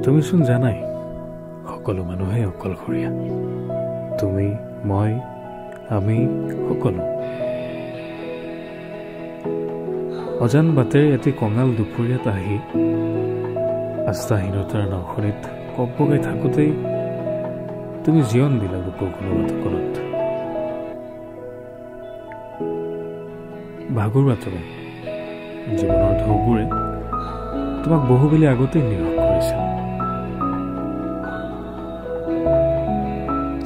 তুমিচোন জানাই সকলো মানুহে অকলশৰীয়া তুমি মই আমি সকলো অজান বাটেৰে এটি কঙাল দুপৰীয়াত আহি আস্থাহীনতাৰ নখনিত কপকই থাকোঁতেই তুমি জীৱন দিলা বুকুৰ কোণত ভাগুৰুৱা তুমি জীৱনৰ ঢৌবোৰে তোমাক বহু বুলি আগতেই নিৰখ কৰিছিল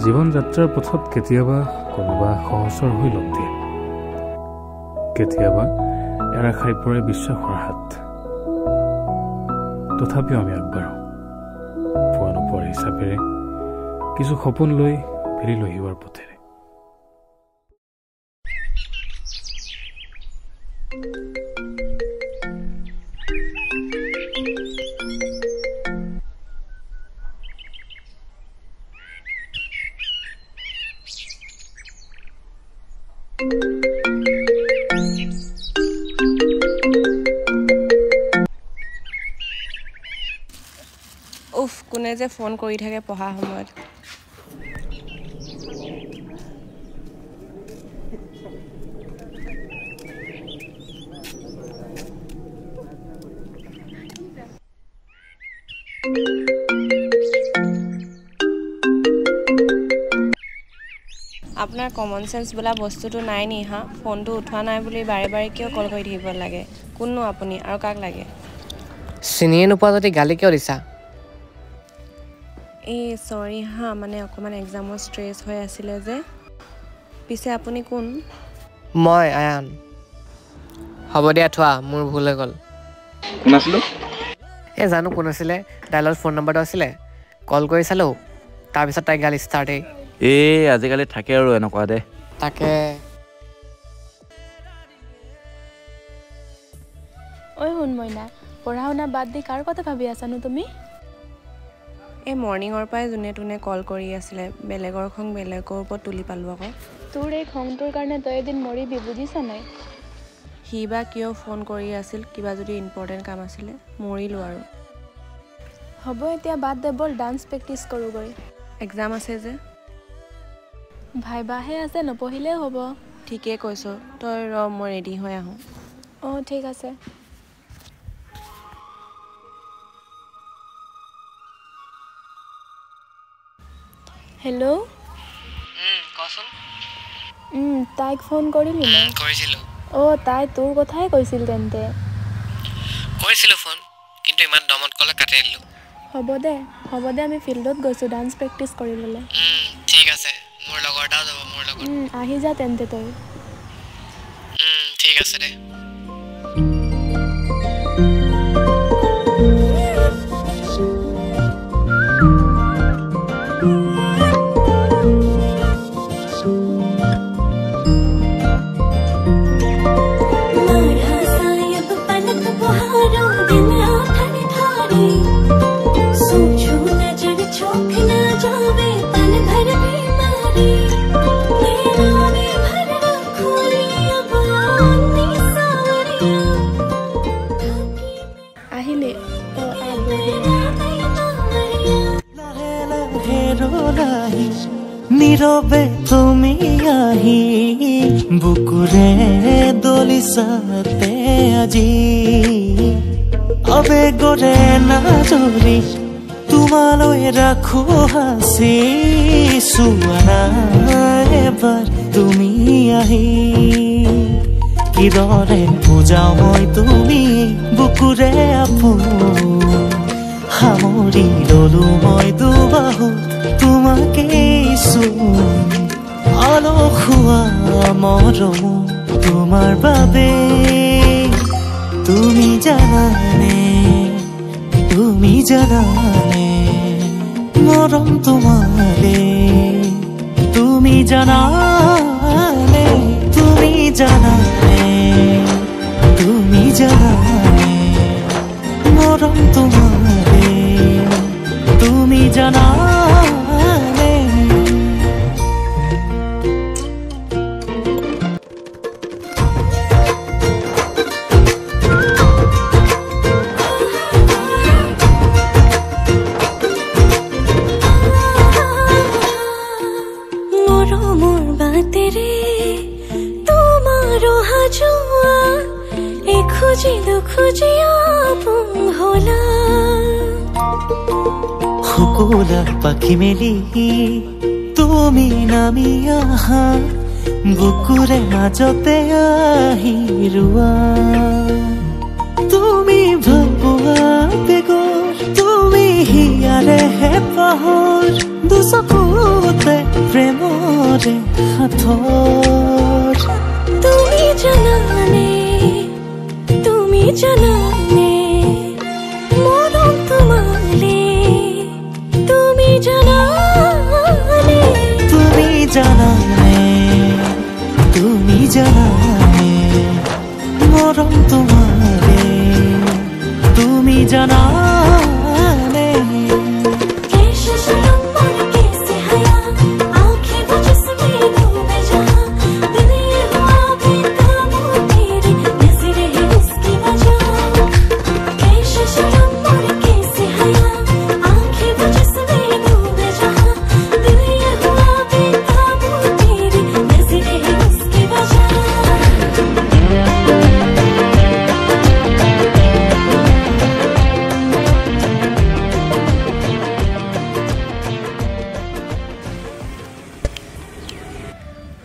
জীৱন যাত্ৰাৰ পথত কেতিয়াবা কোনোবা সহচৰ হৈ লগ দিয়ে কেতিয়াবা এৰা খাই পৰে বিশ্বাসৰ হাত তথাপিও আমি আগবাঢ়ো পোৱা নোপোৱাৰ হিচাপেৰে কিছু সপোন লৈ ফেৰি লৈ আহিবৰ পথেৰে উফ কোনে যে ফোন কৰি থাকে পঢ়া সময়ত আপোনাৰ কমন সেন্স বোলা বস্তুটো নাই নি হা ফোনটো উঠোৱা নাই বুলি বাৰে বাৰে কিয় কল কৰি থাকিব লাগে কোননো আপুনি আৰু কাক লাগে চিনিয়ে নোপোৱা যদি গালি কিয় দিছা এই সৰি হা মানে অকমান এক্সামৰ ষ্ট্ৰেছ হৈ আছিলে যে পিছে আপুনি কোন মই আয়ান হ'ব দিয়া থোৱা মোৰ ভুল হৈ গ'ল কোন আছিল এই জানো কোন আছিলে ডাইলত ফোন নম্বৰটো আছিলে কল কৰি চালো তাৰপিছত তাই গালি ষ্টাৰ্টেই আজিকালি থাকে আৰু এনেকুৱা দে তাকে ঐ শুন মইনা পঢ়া শুনা বাদ দি কাৰ কথা ভাবি আছানো তুমি এই মৰ্ণিঙৰ পৰাই যোনে তোনে কল কৰি আছিলে বেলেগৰ খং বেলেগৰ ওপৰত তুলি পালো আকৌ তোৰ এই খংটোৰ কাৰণে তই এদিন মৰিবি বুজিছা নাই সি বা কিয় ফোন কৰি আছিল কিবা যদি ইম্পৰ্টেণ্ট কাম আছিলে মৰিলো আৰু হ'ব এতিয়া বাদ দে বল ডান্স প্ৰেক্টিচ কৰোঁগৈ এক্সাম আছে যে ভাইবাহে আছে নপঢ়িলেও হ'ব ঠিকেই কৈছ তই ৰ মই ৰেডি হৈ আহোঁ অঁ ঠিক আছে হেল্ল' কচোন তাইক ফোন কৰিলি নাই কৰিছিলোঁ অঁ তাই তোৰ কথাই কৈছিল তেন্তে কৰিছিলোঁ ফোন কিন্তু ইমান দমত ক'লে কাটি দিলোঁ হ'ব দে আমি ফিল্ডত গৈছোঁ ডান্স প্ৰেক্টিচ কৰিবলৈ ঠিক আছে মোৰ লগৰ এটাও যাব মোৰ লগত আহি যা তেন্তে তই ঠিক আছে দে নীৰবে তুমি আহি বুকুৰে দলিছাতে আজি আবেগৰে নাজৰি তোমালৈ ৰাখো হাসি চোৱা এবাৰ তুমি আহি কিদৰে বুজাও মই তুমি বুকুৰে আপোন সামৰি ললো মই দুবাহুত তোমাকে অলসুৱা মৰম তোমাৰ বাবে তুমি জানানে মৰম তোমাৰে তুমি জানানে মৰম তোমাৰে তুমি জানানে হাতেৰে তোমাৰো হাজোৱা খুজিলো খুজিয়া পোহলা শুকুলা পাখি মেলি তুমি নামি আহা বুকুৰে মাজতে আহি ৰোৱা তুমি ভাবোৱা বেগৰ তুমি হিয়াৰে হে পাহৰ দুচকুতে প্ৰেমৰে সাঁথৰ তুমি জানানে মৰম তোমালে তুমি জানানে মৰম তোমালে তুমি জানানে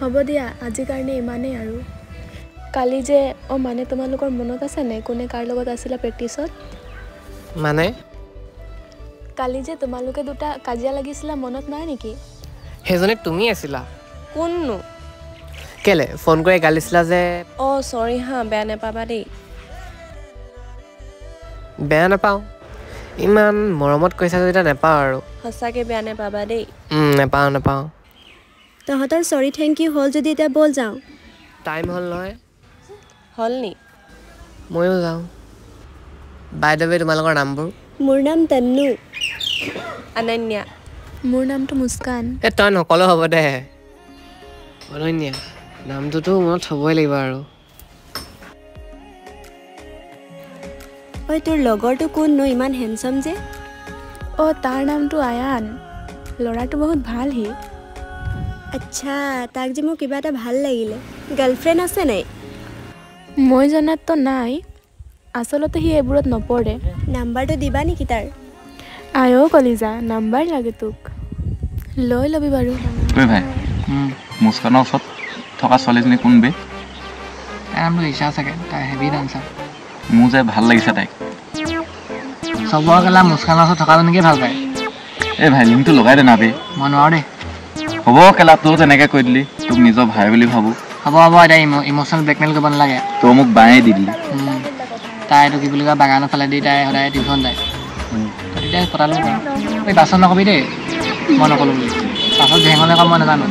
হ'ব দিয়া আজিৰ কাৰণে ইমানেই আৰু কালি যে মানে তোমালোকৰ মনত আছে নে কোনে কাৰ লগত আছিলা প্ৰেক্টিছত মানে কালি যে তোমালোকে দুটা কাজিয়া লাগিছিলা মনত নাই নেকি সেইজনী তুমি আছিলা কোননো কেলে ফোন কৰি গালিছিলা যে চৰি হা বেয়া নাপাবা দেই বেয়া নাপাওঁ ইমান মৰমত কৈছা যদি নাপাওঁ আৰু সঁচাকৈ বেয়া নাপাবা দেই নাপাওঁ তহঁতৰ সৰি থেংক ইউ হ'ল যদি এতিয়া বল যাওঁ টাইম হ'ল নহয় হ'ল নি ময়ো যাওঁ বাই দ্য ৱে তোমালোকৰ নামবোৰ মোৰ নাম তন্নু অনন্যা মোৰ নামটো মুস্কান তই নকলেও হ'ব দে অনন্যা নামটোতো মনত থ'বই লাগিব আৰু ঐ তোৰ লগৰটো কোননো ইমান হেণ্ডচাম যে তাৰ নামটো আয়ান ল'ৰাটো বহুত ভাল সি আচ্ছা তাক যে মোৰ কিবা এটা ভাল লাগিলে গাৰ্লফ্ৰেণ্ড আছে নাই মই জনাততো নাই আচলতে সি এইবোৰত নপৰে নাম্বাৰটো দিবা নেকি তাৰ কলিজা নাম্বাৰ লাগে তোক লৈ ল'বি বাৰু ঐ ভাই মুস্কানৰ ওচৰত থকা ছোৱালীজনী কোন বে নামটো ইচ্ছা চাগে তাই হেভি ডান্সাৰ মোৰ যে ভাল লাগিছে তাইক চবৰ কেলা মুস্কানৰ ওচৰত থকাজনীকে ভাল পায় এই ভাই লিংকটো লগাই দে না বে মই নোৱাৰো দেই হ'ব কেলা তই তেনেকৈ কৈ দিলি তোক নিজৰ ভাই বুলি ভাবোঁ হ'ব এতিয়া ইম'চনেল ব্লেকমেইল কৰিব নালাগে তই মোক বায়ে দি দিলি তাই এইটো কি বুলি কয় বাগানৰ ফালে দি তাই সদায় টিউশ্যন যায় তেতিয়া পতালো এই পাছত নকবি দেই মই নক'লোঁ বুলি পাছত ভেং হ'লে মই নাজানো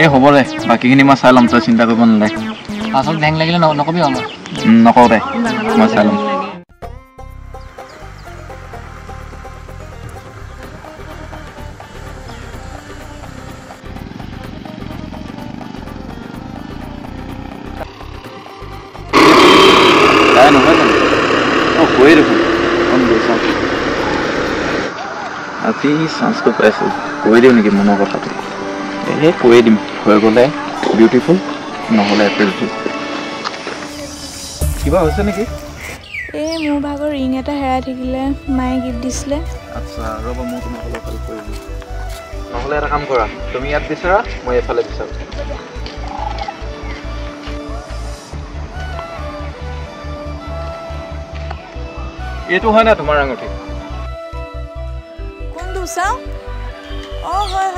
এই হ'ব দে বাকীখিনি মই চাই ল'ম তই চিন্তা কৰিব নালাগে পাছত ভেং লাগিলে নকবি মই নকওঁ দে মই চাই ল'ম নহয় জানো কৈয়ে দেখোন আজি চান্সটো পাইছোঁ কৈ দিওঁ নেকি মনৰ কথাটো কৈয়ে দিম হৈ গ'লে বিউটিফুল নহ'লে এপ্ৰিল ফুল কিবা হৈছে নেকি মোৰ ভাগৰ ৰিং এটা হেৰাই থাকিলে মায়ে গিফ্ট দিছিলে আচ্ছা ৰ'ব মই তোমাক অলপ হেল্প কৰি দিম নহ'লে এটা কাম কৰা তুমি ইয়াত বিচাৰা মই এইফালে বিচাৰোঁ এইটো হয় না তোমাৰ আঙুঠি কোনটো চাওঁ হয়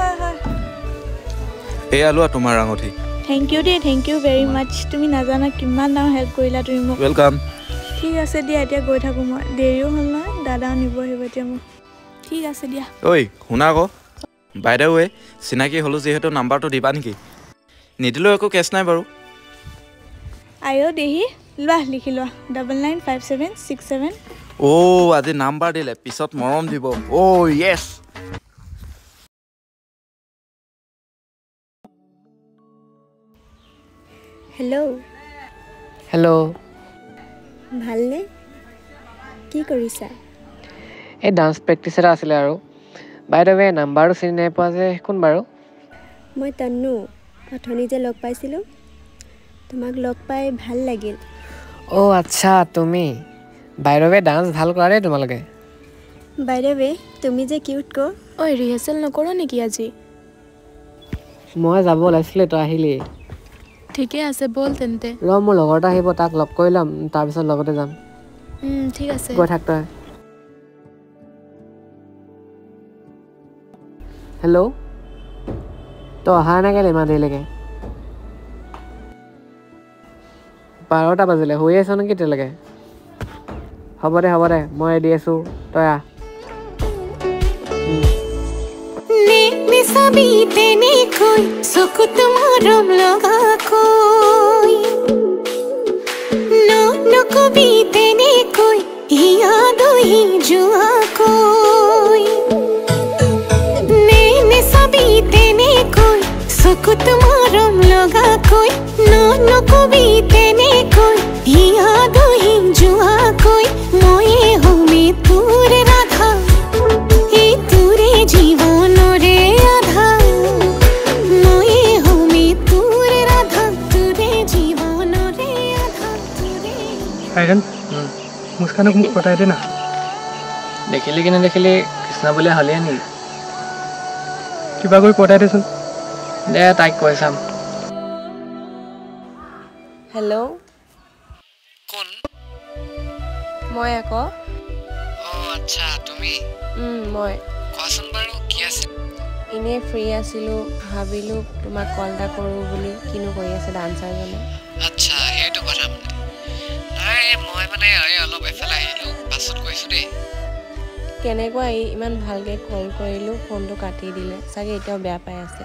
এয়া লোৱা তোমাৰ আঙুঠি থেংক ইউ দেই থেংক ইউ ভেৰি মাছ তুমি নাজানা কিমান ডাঙৰ হেল্প কৰিলা তুমি মোক ৱেলকাম ঠিক আছে দিয়া এতিয়া গৈ থাকোঁ মই দেৰিও হ'ল নহয় দাদাও নিব আহিব এতিয়া মোক ঠিক আছে দিয়া ঐ শুনা আকৌ বাই দ্য ৱে চিনাকি হ'লোঁ যিহেতু নাম্বাৰটো দিবা নেকি নিদিলেও একো কেছ নাই বাৰু দেহি লোৱা লিখি লোৱা 995767 আজি নাম্বাৰ দিলে পিছত মৰম দিব য়েছ হেল্ল' ভালনে কি কৰিছা এই ডান্স প্ৰেক্টিচ এটা আছিলে আৰু বাই দ্য ৱে নাম্বাৰটো চিনি নাই পোৱা যে কোন বাৰু মই তন্নু অথনি যে লগ পাইছিলোঁ তোমাক লগ পাই ভাল লাগিল অ' আচ্ছা তুমি বাইৰৱে ডান্স ভাল কৰা দেই তোমালোকে বাইদেৱে তুমি যে কিউট ক ঐ ৰিহাৰ্চেল নকৰ নেকি আজি মই যাব ওলাইছিলোঁ তই আহিলি ঠিকে আছে ব'ল তেন্তে মোৰ লগৰ এটা আহিব তাক লগ কৰি ল'ম তাৰপিছত লগতে যাম ঠিক আছে গৈ থাক তই হেল্ল' তই অহা নাই কেলে ইমান দেৰিলৈকে 12টা বাজিলে শুই আছ নেকি এতিয়ালৈকে হ'ব দে মই ৰেডি আছোঁ তই আহ চাবি তেনেকৈ চকুত মৰম লগাকৈ নকবি তেনেকৈ ইয়াদহি যোৱাকৈ চাবি তেনেকৈ চকুত মৰম লগাকৈ নকবি তেনেকৈ ইয়াদহি যোৱাকৈ ময়ে হমি তোৰ ৰাধা এই তোৰে জীৱনৰে আধা ময়ে হমি তোৰ ৰাধা তোৰে জীৱনৰে আধা তোৰে আইৰণ মুস্কানক মোক পতাই দে না দেখিলি কি নেদেখিলি কৃষ্ণ বুলিয়ে হ'লিয়ে নেকি কিবা কৰি পতাই দেচোন দে তাইক কৈ চাম হেল্ল' কোন মই আকৌ আচ্ছা তুমি মই কোৱাচোন বাৰু কি আছে এনেই ফ্ৰী আছিলোঁ ভাবিলোঁ তোমাক কল এটা কৰোঁ বুলি কিনো কৰি আছে ডান্সাৰজনে আচ্ছা সেইটো কথা নাই মই অলপ এফালে আহিলোঁ পাছত কৈছোঁ দেই কেনেকুৱা ইমান ভালকৈ কল কৰিলোঁ ফোনটো কাটি দিলে চাগে এতিয়াও বেয়া পাই আছে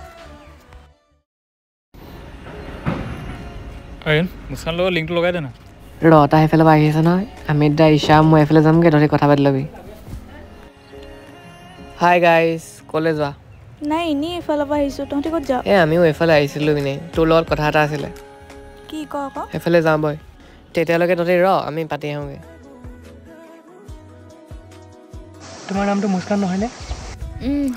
আইন মুস্কান লগত লিংকটো লগাই দে না তাই সেইফালে পৰা আহি আছে নহয় আমি দা ঈশা মই এইফালে যামগৈ তহঁতি কথা পাতি ল'বি হাই গাইজ ক'লৈ যোৱা নাই এনেই এইফালৰ পৰা আহিছোঁ তহঁতি ক'ত যাৱ আমিও এইফালে আহিছিলোঁ এনেই তোৰ লগত কথা এটা আছিলে কি ক আকৌ সেইফালে যাওঁ বই তেতিয়ালৈকে তহঁতি আমি পাতি আহোঁগৈ তোমাৰ নামটো মুস্কান নহয়নে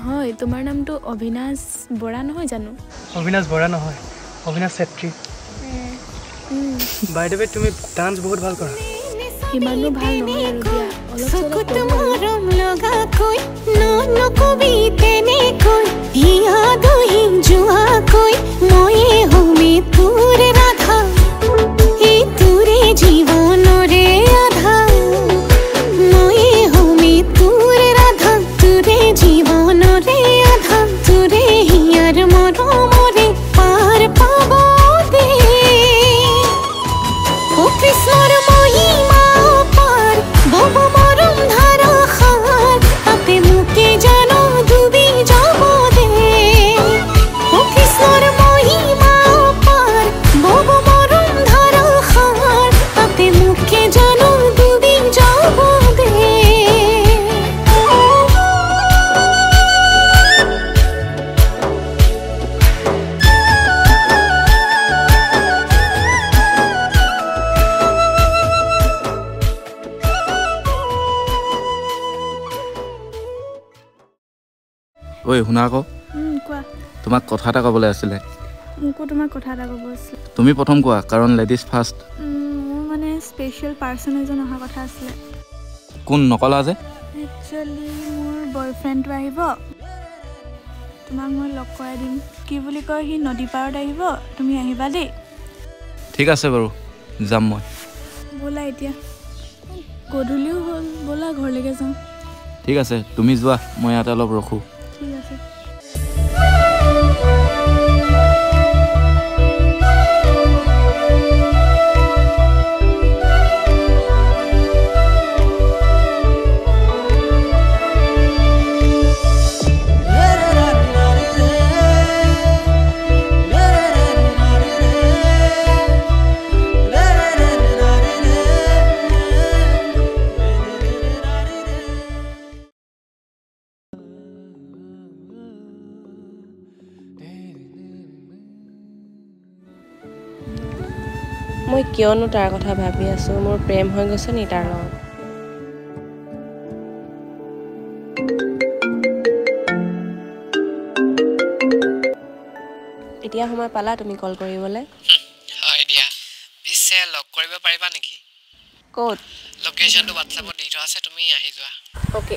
হয় তোমাৰ নামটো অবিনাশ বৰা নহয় জানো অবিনাশ বৰা নহয় অবিনাশ চেত্ৰী বাইদেৱে তুমি ডান্স বহুত ভাল কৰা ইমানো ভাল নহয় আৰু দিয়া অলপ চকুত মৰম লগাকৈ নকবি তেনেকৈ ইয়াদহি যোৱাকৈ ময়ে হমি তোৰ ৰাধা এই তোৰে জীৱনৰে আধা ময়ে হমি তোৰ ৰাধা তোৰে জীৱনৰে আধা তোৰে হিয়াৰ মৰমৰে পাৰ পাব দে ও কৃষ্ণৰ মহিমা পাৰ বব মৰম ধাৰা খাৰ তাতে মুকে জানো ডুবি যাব দে ও কৃষ্ণৰ মহিমা পাৰ বব মৰম ধাৰা খাৰ তাতে মুকে জানো ডুবি যাব দে ঐ শুনা আকৌ কোৱা তোমাক কথা এটা ক'বলৈ আছিলে মোকো তোমাক কথা এটা ক'ব আছিলে তুমি প্ৰথম কোৱা কাৰণ লেডিজ ফাৰ্ষ্ট মোৰ মানে স্পেচিয়েল পাৰ্চন এজন অহা কথা আছিলে কোন নকলা যে একচুৱেলি মোৰ বয়ফ্ৰেণ্ডটো আহিব তোমাক মই লগ কৰাই দিম কি বুলি কয় সি নদী পাৰত আহিব তুমি আহিবা দেই ঠিক আছে বাৰু যাম মই ব'লা এতিয়া গধূলিও হ'ল ব'লা ঘৰলৈকে যাওঁ ঠিক আছে তুমি যোৱা মই ইয়াতে অলপ ৰখোঁ ঠিক আছে মই কিয়নো তাৰ কথা ভাবি আছোঁ মোৰ প্ৰেম হৈ গৈছে নি তাৰ লগত এতিয়া এতিয়া সময় পালা তুমি কল কৰিবলৈ হয় দিয়া পিছে লগ কৰিব পাৰিবা নেকি ক'ত লোকেশ্যনটো WhatsAppত দি থোৱা আছে তুমি আহি যোৱা ওকে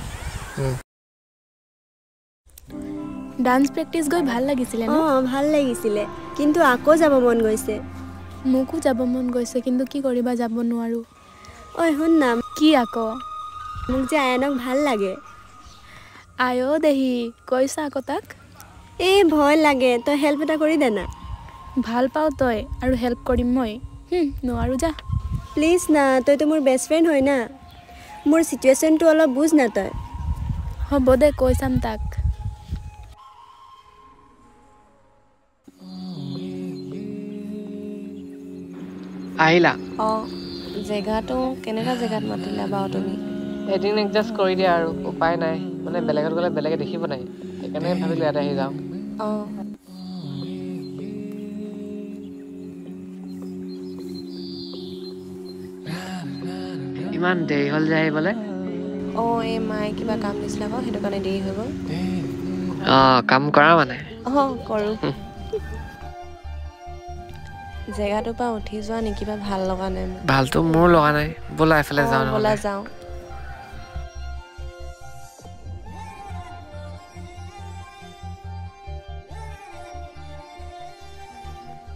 ডান্স প্ৰেক্টিছ গৈ ভাল লাগিছিলে ন ভাল লাগিছিলে কিন্তু আকৌ যাব মন গৈছে মোকো যাব মন গৈছে কিন্তু কি কৰিবা যাব নোৱাৰো ঐ শুন না কি আকৌ মোক যে আয়ানক ভাল লাগে আয়ো দেহি কৈছা আকৌ তাক এই ভয় লাগে তই হেল্প এটা কৰি দে না ভাল পাওঁ তই আৰু হেল্প কৰিম মই নোৱাৰো যা প্লিজ না তইতো মোৰ বেষ্ট ফ্ৰেণ্ড হয় না মোৰ চিটুৱেশ্যনটো অলপ বুজ না তই হ'ব দে কৈ চাম তাক আহিলা জেগাটো কেনেকুৱা জেগাত মাতিলা বাৰু তুমি এদিন এডজাষ্ট কৰি দিয়া আৰু উপায় নাই মানে বেলেগত গ'লে বেলেগে দেখিব নাই সেইকাৰণে ভাবিলো ইয়াতে আহি যাওঁ ইমান দেৰি হ'ল যে আহিবলৈ এই মায়ে কিবা কাম দিছিলে আকৌ সেইটো কাৰণে দেৰি হৈ গ'ল কাম কৰা মানে কৰোঁ জেগাটোৰ পৰা উঠি যোৱা নেকি কিবা ভাল লগা নাই ভালতো মোৰ লগা নাই ব'লা এফালে যাওঁ ব'লা যাওঁ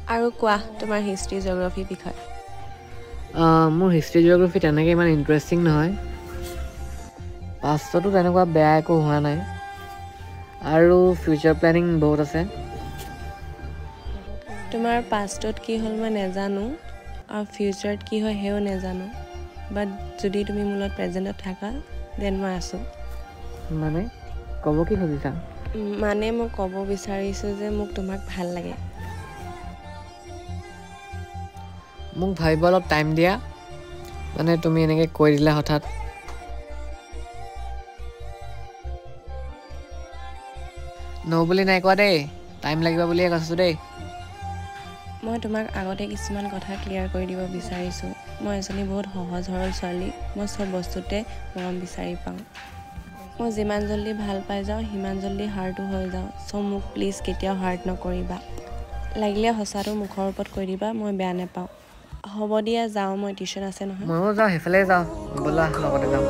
আৰু কোৱা তোমাৰ হিষ্ট্ৰী জিঅ'গ্ৰাফি বিষয়ে মোৰ হিষ্ট্ৰী জিঅ'গ্ৰাফি তেনেকৈ ইমান ইণ্টাৰেষ্টিং নহয় পাষ্টতো তেনেকুৱা বেয়া একো হোৱা নাই আৰু ফিউচাৰ প্লেনিং বহুত আছে তোমাৰ পাষ্টত কি হ'ল মই নাজানো আৰু ফিউচাৰত কি হয় সেয়াও নাজানো বাট যদি তুমি মোৰ লগত প্ৰেজেণ্টত থাকা দেন মই আছোঁ মানে ক'ব কি খুজিছা মানে মই ক'ব বিচাৰিছোঁ যে মোক তোমাক ভাল লাগে মোক ভাবিব অলপ টাইম দিয়া মানে তুমি এনেকৈ কৈ দিলা হঠাৎ বুলি নাই কোৱা দেই টাইম লাগিব বুলিয়ে কৈছোঁ দেই মই তোমাক আগতে কিছুমান কথা ক্লিয়াৰ কৰি দিব বিচাৰিছোঁ মই এজনী বহুত সহজ সৰল ছোৱালী মই চব বস্তুতে মৰম বিচাৰি পাওঁ মই যিমান জল্দি ভাল পাই যাওঁ সিমান জল্দি হাৰ্টো হৈ যাওঁ চ' মোক প্লিজ কেতিয়াও হাৰ্ট নকৰিবা লাগিলে সঁচাটো মুখৰ ওপৰত কৈ দিবা মই বেয়া নাপাওঁ হ'ব দিয়া যাওঁ মই টিউশ্যন আছে নহয় ময়ো যাওঁ সেইফালে যাওঁ ব'লা লগতে যাওঁ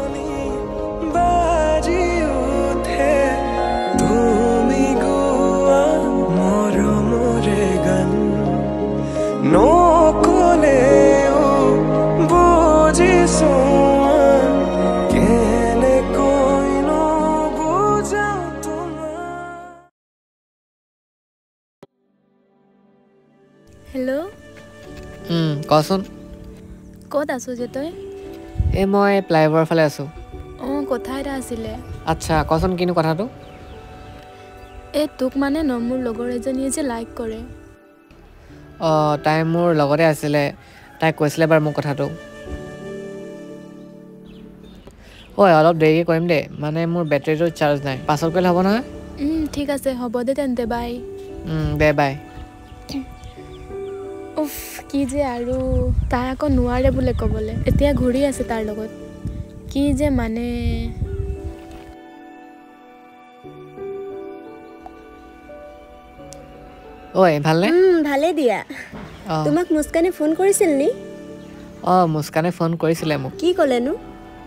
হেল্ল' কচোন ক'ত আছো যে তই এই মই ফ্লাইঅভাৰৰ ফালে আছোঁ কথা এটা আছিলে আচ্ছা কচোন কিনো কথাটো তোক মানে মোৰ লগৰ এজনীয়ে যে লাইক কৰে তাই মোৰ লগতে আছিলে তাই কৈছিলে বাৰু মোক কথাটো অলপ দেৰিকৈ কৰিম দেই মানে মোৰ বেটেৰীটো চাৰ্জ নাই পাছত কৰিলে হ'ব নহয় ঠিক আছে হ'ব দে তেন্তে বাই দে বাই উফ কি যে আৰু তাই আকৌ নোৱাৰে বোলে ক'বলৈ এতিয়া ঘূৰি আছে তাৰ লগত কি যে মানে ভালনে ভালে দিয়া তোমাক মুস্কানে ফোন কৰিছিল নি মুস্কানে ফোন কৰিছিলে মোক কি ক'লেনো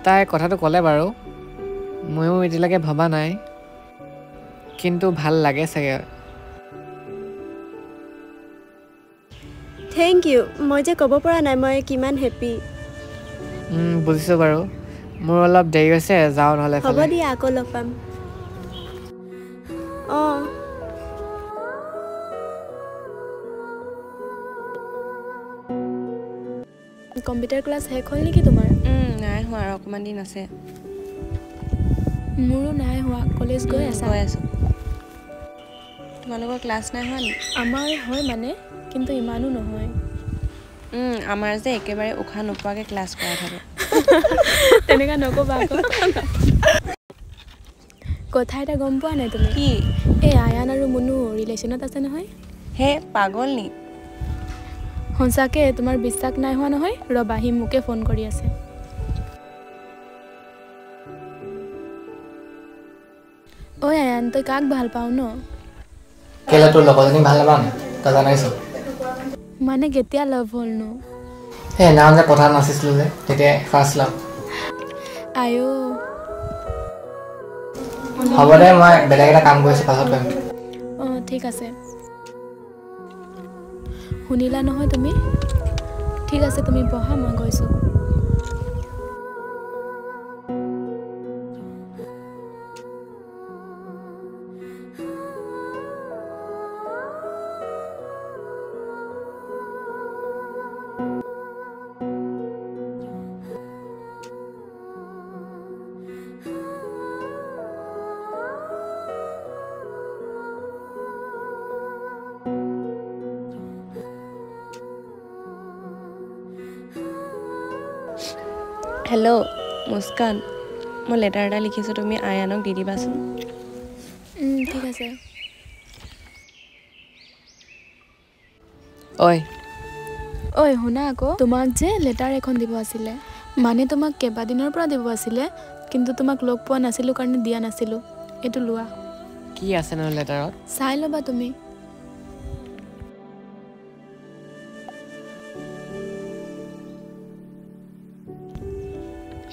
তাই কথাটো ক'লে বাৰু ময়ো এতিয়ালৈকে ভবা নাই কিন্তু ভাল লাগে চাগে থেংক ইউ মই যে ক'ব পৰা নাই মই কিমান হেপী বুজিছোঁ বাৰু মোৰ অলপ দেৰি হৈছে যাওঁ নহ'লে হ'ব দিয়া আকৌ লগ পাম কম্পিউটাৰ ক্লাছ শেষ হ'ল নেকি তোমাৰ নাই হোৱা আৰু অকণমান দিন আছে মোৰো নাই হোৱা কলেজ গৈ আছোঁ তোমালোকৰ ক্লাছ নাই হোৱা নি আমাৰ হয় মানে কিন্তু ইমানো নহয় আমাৰ যে একেবাৰে উশাহ নোপোৱাকৈ ক্লাছ কৰাই থাকে তেনেকুৱা নক'বা আকৌ কথা এটা গম পোৱা নাই তুমি কি এই আয়ান আৰু মুনু ৰিলেশ্যনত আছে নহয় হে পাগল নি সঁচাকৈ তোমাৰ বিশ্বাস নাই হোৱা নহয় ৰ'বা সি মোকে ফোন কৰি আছে আয়ান তই কাক ভাল পাওঁ ন কেলে তোৰ লগৰজনী ভাল নাপাওঁ তই জানাইছ মানে কেতিয়া লাভ হ'ল নো সেই নাম যে পথাৰত নাচিছিলোঁ যে তেতিয়া ফাৰ্ষ্ট লাভ আয়ো হ'ব দে মই বেলেগ এটা কাম কৰিছোঁ পাছত কৰিম অঁ ঠিক আছে শুনিলা নহয় তুমি ঠিক আছে তুমি বহা মই গৈছোঁ হেল্ল' মুস্কান মই লেটাৰ এটা লিখিছোঁ তুমি আয়ানক দি দিবাচোন ঠিক আছে ঐ শুনা আকৌ তোমাক যে লেটাৰ এখন দিব আছিলে মানে তোমাক কেইবাদিনৰ পৰা দিব আছিলে কিন্তু তোমাক লগ পোৱা নাছিলোঁ কাৰণে দিয়া নাছিলোঁ এইটো লোৱা কি আছে ন লেটাৰত চাই ল'বা তুমি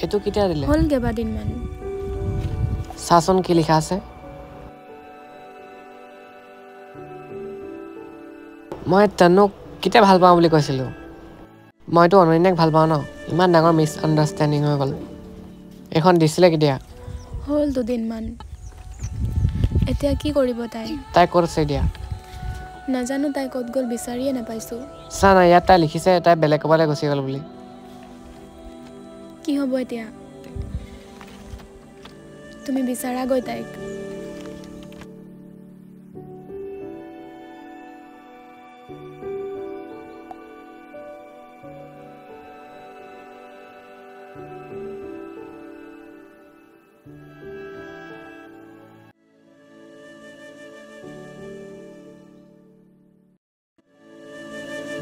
এইটো কেতিয়া দিলে হ'ল কেইবাদিনমান চাচোন কি লিখা আছে মই তনুক কেতিয়া ভাল পাওঁ বুলি কৈছিলোঁ মইতো অনন্যাক ভাল পাওঁ ন ইমান ডাঙৰ মিছ আণ্ডাৰষ্টেণ্ডিং হৈ গ'ল এইখন দিছিলে কেতিয়া হ'ল 2 দিনমান এতিয়া কি কৰিব তাই ক'ত আছে এতিয়া নাজানো তাই ক'ত গ'ল বিচাৰিয়ে নাপাইছোঁ চা না ইয়াত তাই লিখিছে তাই বেলেগ ক'ৰবালৈ গুচি গ'ল বুলি কি হ'ব এতিয়া তুমি বিচাৰাগৈ তাইক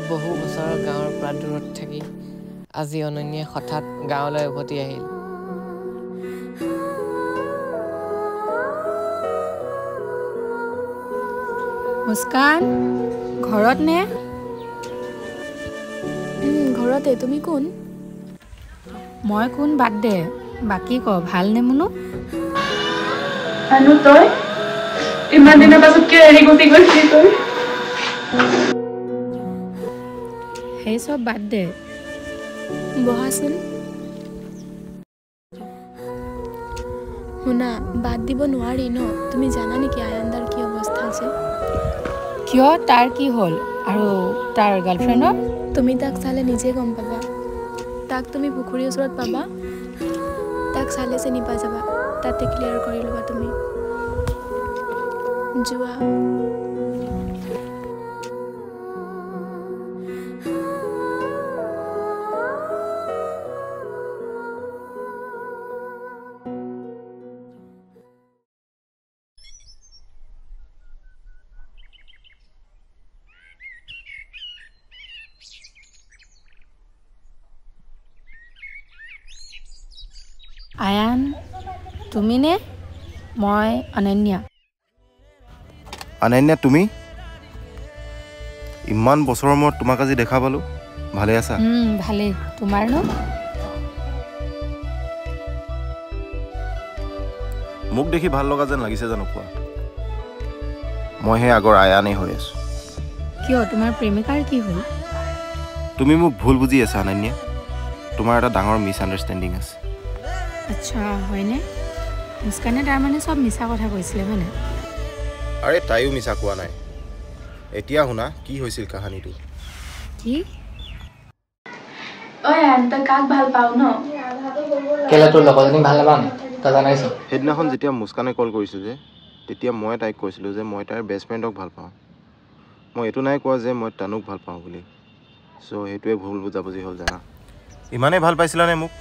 বহু বছৰ গাঁৱৰ পৰা দূৰত থাকি আজি অনন্যাই হঠাৎ গাঁৱলৈ উভতি আহিল মুস্কান ঘৰত নে ঘৰতে তুমি কোন মই কোন বাদ দে বাকী ক ভালনে মুনু আনু তই ইমান দিনৰ পাছত কিয় এৰি গুচি গৈছিলি তই সেই সব বাদ দে বহাচোন শুনা বাদ দিব নোৱাৰি ন তুমি জানা নেকি আয়ানদাৰ কি অৱস্থা আছে কিয় তাৰ কি হ'ল আৰু তাৰ গাৰ্লফ্ৰেণ্ডৰ তুমি তাক চালে নিজে গম পাবা তাক তুমি পুখুৰীৰ ওচৰত পাবা তাক চালে চিনি পাই যাবা তাতে ক্লিয়াৰ কৰি ল'বা তুমি যোৱা আয়ান তুমি নে মই অনন্যা অনন্যা তুমি ইমান বছৰৰ মূৰত তোমাক আজি দেখা পালো ভালে আছা ভালেই তোমাৰ ন মোক দেখি ভাল লগা যেন লাগিছে জানো কোৱা মই হে আগৰ আয়ানেই হৈ আছো কিয় তোমাৰ প্ৰেমিকাৰ কি হ'ল তুমি মোক ভুল বুজি আছা অনন্যা তোমাৰ এটা ডাঙৰ মিছ আণ্ডাৰষ্টেণ্ডিং আছে আচ্ছা হয়নে মুস্কানে তাৰমানে চব মিছা কথা কৈছিলে হয়নে আৰে তাইও মিছা কোৱা নাই এতিয়া শুনা কি হৈছিল কাহিনীটো কি ঐ আয়ান তই কাক ভাল পাও ন কেলে তোৰ লগৰজনী ভাল নাপাওঁ নে তই জানাইছ সেইদিনাখন যেতিয়া মুস্কানে কল কৰিছিল যে তেতিয়া মই তাইক কৈছিলোঁ যে মই তাইৰ বেষ্ট ফ্ৰেণ্ডক ভাল পাওঁ মই এইটো নাই কোৱা যে মই তানুক ভাল পাওঁ বুলি চ' সেইটোৱে ভুল বুজাবুজি হ'ল জানা ইমানেই ভাল পাইছিলানে মোক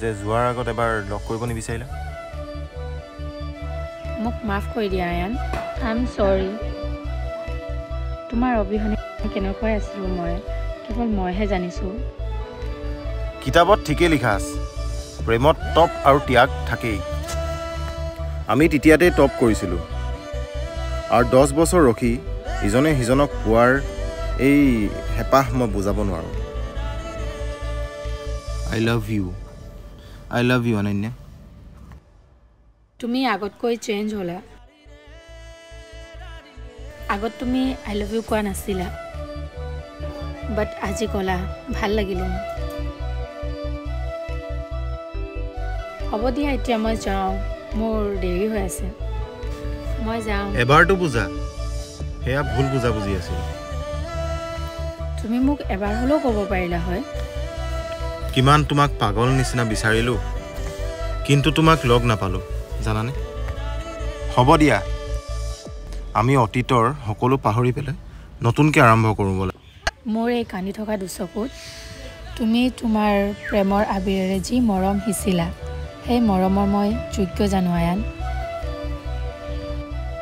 যে যোৱাৰ আগত এবাৰ লগ কৰিব নিবিচাৰিলা মোক মাফ কৰি দিয়া আয়ান আই এম চৰি তোমাৰ অবিহনে কেনেকৈ আছিলোঁ মই কেৱল মইহে জানিছোঁ কিতাপত ঠিকেই লিখা আছে প্ৰেমত টপ আৰু ত্যাগ থাকেই আমি তেতিয়াতেই টপ কৰিছিলোঁ আৰু 10 বছৰ ৰখি ইজনে সিজনক পোৱাৰ এই হেঁপাহ মই বুজাব নোৱাৰোঁ। I love you Ananya. তুমি আগতকৈ চেঞ্জ হ'লা। আগত তুমি আই লাভ ইউ কোৱা নাছিলা, বাট আজি ক'লা, ভাল লাগিলে মোৰ। হ'ব দিয়া, এতিয়া মই যাওঁ, মোৰ দেৰি হৈ আছে, মই যাওঁ। এবাৰটো বুজা, সেয়া ভুল বুজাবুজি আছিল। তুমি মোক এবাৰ হ'লেও ক'ব পাৰিলা হয়। কিমান তোমাক পাগল নিচিনা বিচাৰিলোঁ, কিন্তু তোমাক লগ নাপালোঁ জানানে। হ'ব দিয়া, আমি অতীতৰ সকলো পাহৰি পেলাই নতুনকৈ আৰম্ভ কৰোঁ বোলে। মোৰ এই কান্দি থকা দুচকুত তুমি তোমাৰ প্ৰেমৰ আবিৰেৰে যি মৰম সিঁচিলা, সেই মৰমৰ মই যোগ্য জানো আয়ান।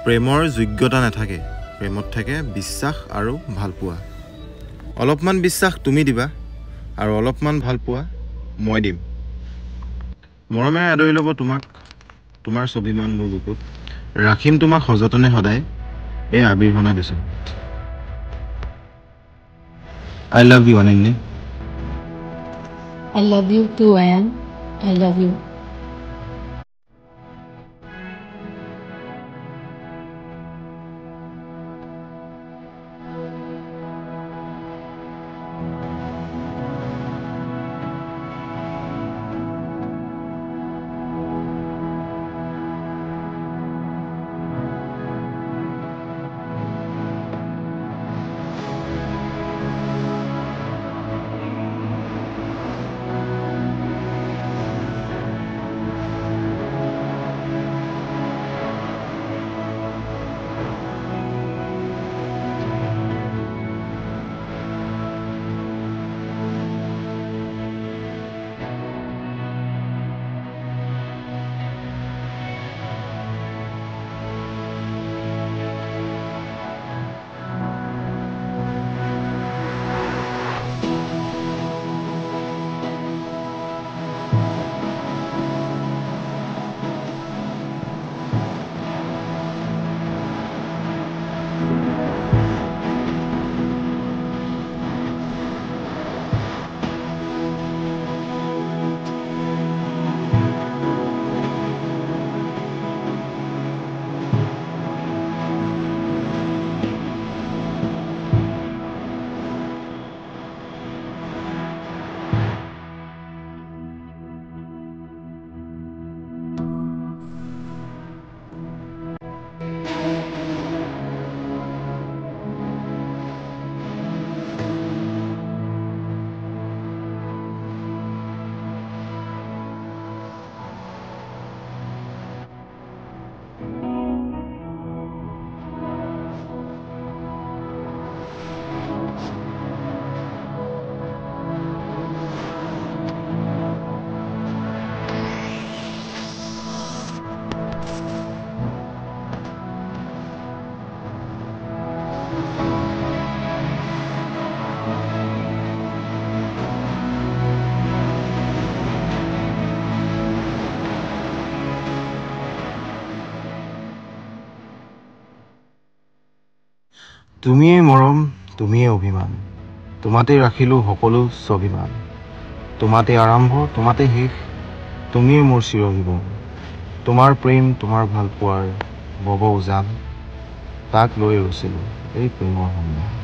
প্ৰেমৰ যোগ্যতা নাথাকে, প্ৰেমত থাকে বিশ্বাস আৰু ভালপোৱা। অলপমান বিশ্বাস তুমি দিবা আৰু অলপমান ভালপোৱা মই দিম। মৰমেৰে আদৰি ল'ব তোমাক তোমাৰ ছবিমান মোৰ বুকুত, ৰাখিম তোমাক সযতনে সদায় এই আবিৰ্ভনা দিছোঁ। I love you Ananya. I love you too, Ayan. I love you. তুমিয়েই মৰম, তুমিয়েই অভিমান, তোমাতেই ৰাখিলোঁ সকলো স্বাভিমান। তোমাতেই আৰম্ভ, তোমাতে শেষ, তুমিয়েই মোৰ চিৰজীৱন। তোমাৰ প্ৰেম, তোমাৰ ভালপোৱাৰ বব উজান, তাক লৈ ৰৈছিলোঁ এই প্ৰেমৰ সন্ধান।